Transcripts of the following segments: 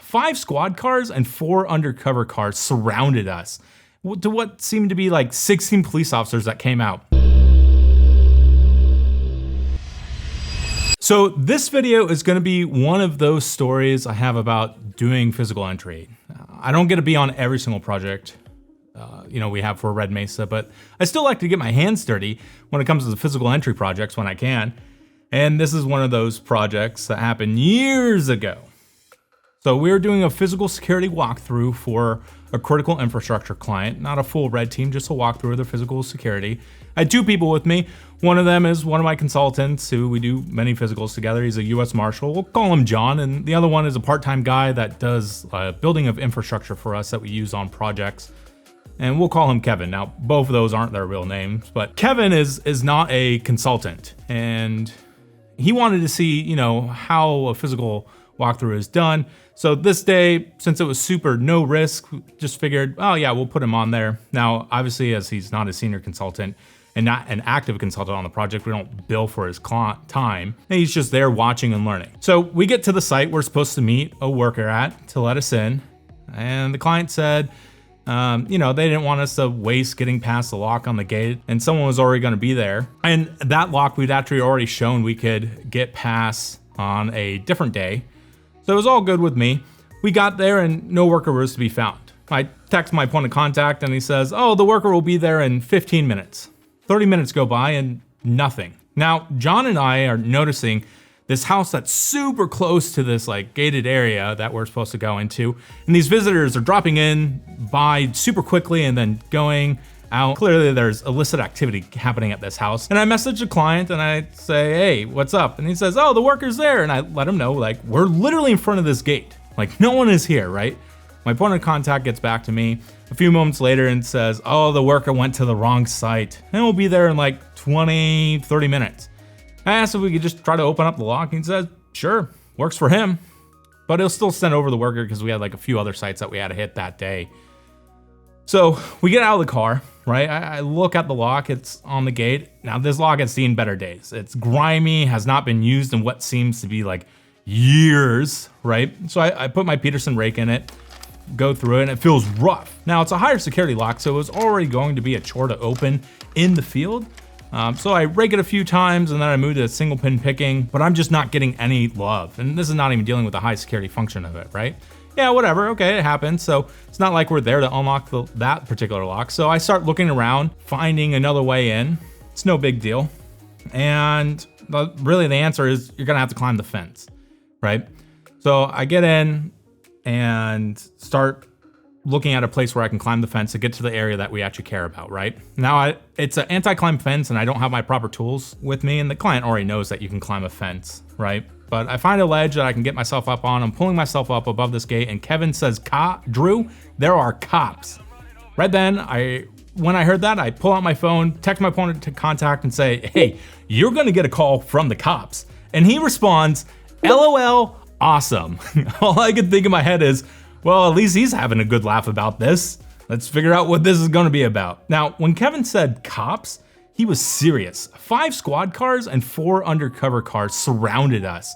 5 squad cars and 4 undercover cars surrounded us, to what seemed to be like 16 police officers that came out. So this video is going to be one of those stories I have about doing physical entry. I don't get to be on every single project we have for Red Mesa, but I still like to get my hands dirty when it comes to the physical entry projects when I can. And this is one of those projects that happened years ago. So we were doing a physical security walkthrough for a critical infrastructure client, not a full red team, just a walkthrough of their physical security. I had 2 people with me. One of them is one of my consultants who we do many physicals together. He's a U.S. Marshal. We'll call him John. And the other one is a part-time guy that does building of infrastructure for us that we use on projects. And we'll call him Kevin. Now, both of those aren't their real names, but Kevin is not a consultant. And he wanted to see, how a physical walkthrough is done. So this day, since it was super no risk, just figured, oh yeah, we'll put him on there. Now, obviously, as he's not a senior consultant and not an active consultant on the project, we don't bill for his time. And he's just there watching and learning. So we get to the site we're supposed to meet a worker at to let us in. And the client said, they didn't want us to waste getting past the lock on the gate, and someone was already going to be there. And that lock we'd actually already shown we could get past on a different day. So it was all good with me. We got there and no worker was to be found. I text my point of contact and he says, oh, the worker will be there in 15 minutes. 30 minutes go by and nothing. Now, John and I are noticing this house that's super close to this gated area that we're supposed to go into. And these visitors are dropping in by super quickly and then going out. Clearly there's illicit activity happening at this house. And I message the client and I say, hey, what's up? And he says, oh, the worker's there. And I let him know, we're literally in front of this gate. No one is here, right? My point of contact gets back to me a few moments later and says, oh, the worker went to the wrong site and we'll be there in 20, 30 minutes. I asked if we could just try to open up the lock, and he says, sure, works for him. But he'll still send over the worker because we had a few other sites that we had to hit that day. So we get out of the car, right? I look at the lock, it's on the gate. Now this lock has seen better days. It's grimy, has not been used in what seems to be years, right? So I put my Peterson rake in it, go through it, and it feels rough. Now it's a higher security lock, so it was already going to be a chore to open in the field. So I rake it a few times and then I moved to single pin picking, but I'm just not getting any love. And this is not even dealing with the high security function of it, right? Yeah, whatever, okay, it happens. So it's not like we're there to unlock that particular lock. So I start looking around, finding another way in. It's no big deal. And really the answer is you're gonna have to climb the fence, right? So I get in and start looking at a place where I can climb the fence to get to the area that we actually care about, right? Now, it's an anti-climb fence and I don't have my proper tools with me, and the client already knows that you can climb a fence, right? But I find a ledge that I can get myself up on. I'm pulling myself up above this gate and Kevin says, Drew, there are cops. Right then, when I heard that, I pull out my phone, text my point of contact and say, hey, you're gonna get a call from the cops. And he responds, LOL, awesome. All I can think in my head is, well, at least he's having a good laugh about this. Let's figure out what this is gonna be about. Now, when Kevin said cops, he was serious. 5 squad cars and 4 undercover cars surrounded us,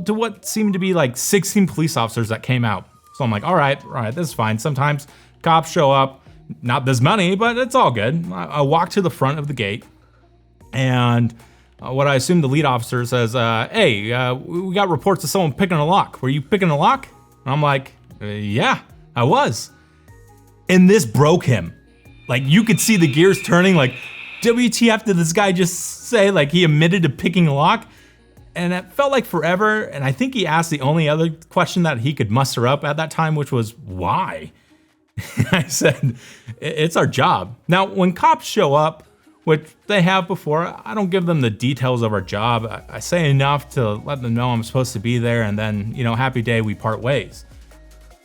to what seemed to be 16 police officers that came out. So I'm like, all right, this is fine. Sometimes cops show up, not this many, but it's all good. I walk to the front of the gate, and what I assume the lead officer says, hey, we got reports of someone picking a lock. Were you picking a lock? And I'm like, yeah, I was. And this broke him. You could see the gears turning, WTF did this guy just say? He admitted to picking a lock? And it felt like forever, and I think he asked the only other question that he could muster up at that time, which was, why? I said, it's our job. Now, when cops show up, which they have before, I don't give them the details of our job. I say enough to let them know I'm supposed to be there, and then, happy day, we part ways.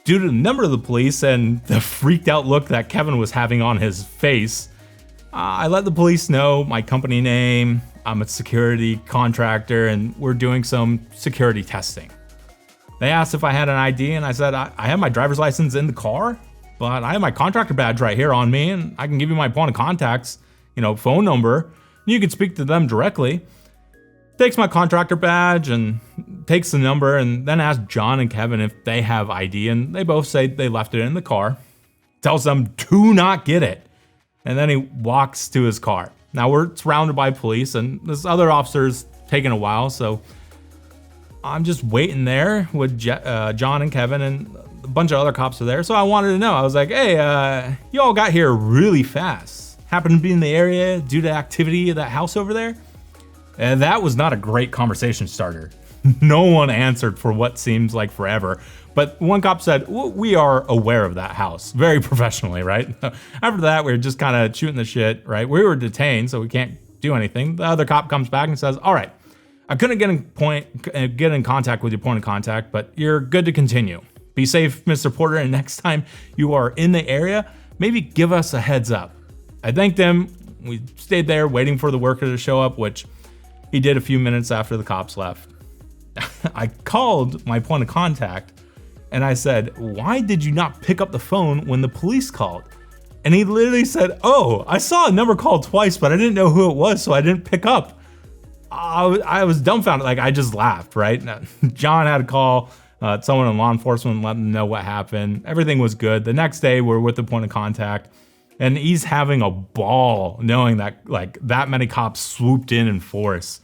Due to the number of the police and the freaked out look that Kevin was having on his face, I let the police know my company name, I'm a security contractor, and we're doing some security testing. They asked if I had an ID, and I said, I have my driver's license in the car, but I have my contractor badge right here on me, and I can give you my point of contacts, phone number. You can speak to them directly. takes my contractor badge and takes the number, and then asks John and Kevin if they have ID, and they both say they left it in the car. Tells them, do not get it. And then he walks to his car. Now we're surrounded by police, and this other officer's taking a while, so I'm just waiting there with John and Kevin, and a bunch of other cops are there. So I wanted to know. I was like, hey, you all got here really fast. Happened to be in the area due to activity at that house over there? And that was not a great conversation starter. No one answered for what seems like forever. But one cop said, we are aware of that house, very professionally, right? After that, we were just kind of shooting the shit, right? We were detained, so we can't do anything. The other cop comes back and says, all right, I couldn't get in contact with your point of contact, but you're good to continue. Be safe, Mr. Porter, and next time you are in the area, maybe give us a heads up. I thanked him. We stayed there waiting for the worker to show up, which he did a few minutes after the cops left. I called my point of contact and I said, why did you not pick up the phone when the police called? And he literally said, oh, I saw a number called twice, but I didn't know who it was, so I didn't pick up. I was dumbfounded. Like, I just laughed, right? John had to call someone in law enforcement and let them know what happened. Everything was good. The next day, we're with the point of contact, and he's having a ball knowing that like that many cops swooped in force.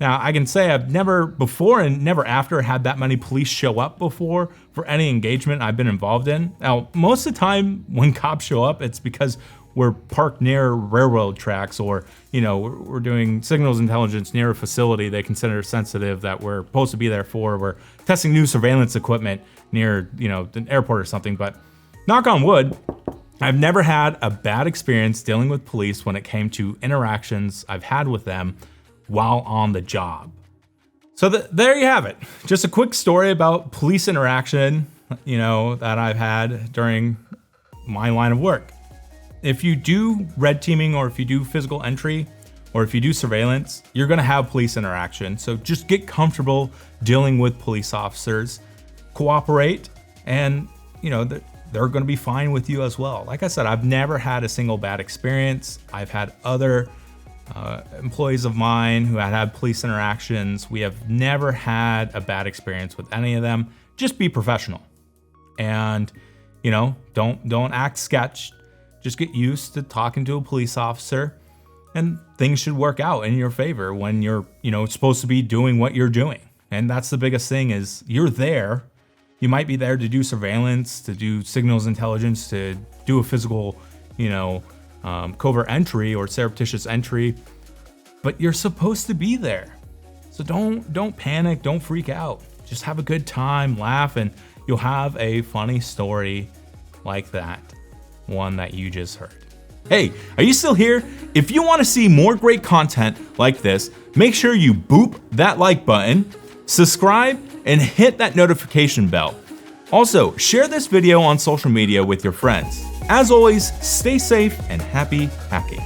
Now, I can say I've never before and never after had that many police show up before for any engagement I've been involved in. Now, most of the time when cops show up, it's because we're parked near railroad tracks, or, you know, we're doing signals intelligence near a facility they consider sensitive that we're supposed to be there for. We're testing new surveillance equipment near, you know, an airport or something. But knock on wood, I've never had a bad experience dealing with police when it came to interactions I've had with them while on the job. So there you have it. Just a quick story about police interaction, you know, that I've had during my line of work. If you do red teaming, or if you do physical entry, or if you do surveillance, you're gonna have police interaction. So just get comfortable dealing with police officers, cooperate, and you know, they're gonna be fine with you as well. Like I said, I've never had a single bad experience. I've had other employees of mine who had police interactions. We have never had a bad experience with any of them. Just be professional, and you know, don't act sketch. Just get used to talking to a police officer, and things should work out in your favor when you're, you know, supposed to be doing what you're doing. And that's the biggest thing, is you're there. You might be there to do surveillance, to do signals intelligence, to do a physical, you know, covert entry or surreptitious entry, but you're supposed to be there. So don't panic, don't freak out. Just have a good time, laugh, and you'll have a funny story like that one that you just heard. Hey, are you still here? If you want to see more great content like this, make sure you boop that like button, subscribe, and hit that notification bell. Also, share this video on social media with your friends. As always, stay safe and happy hacking.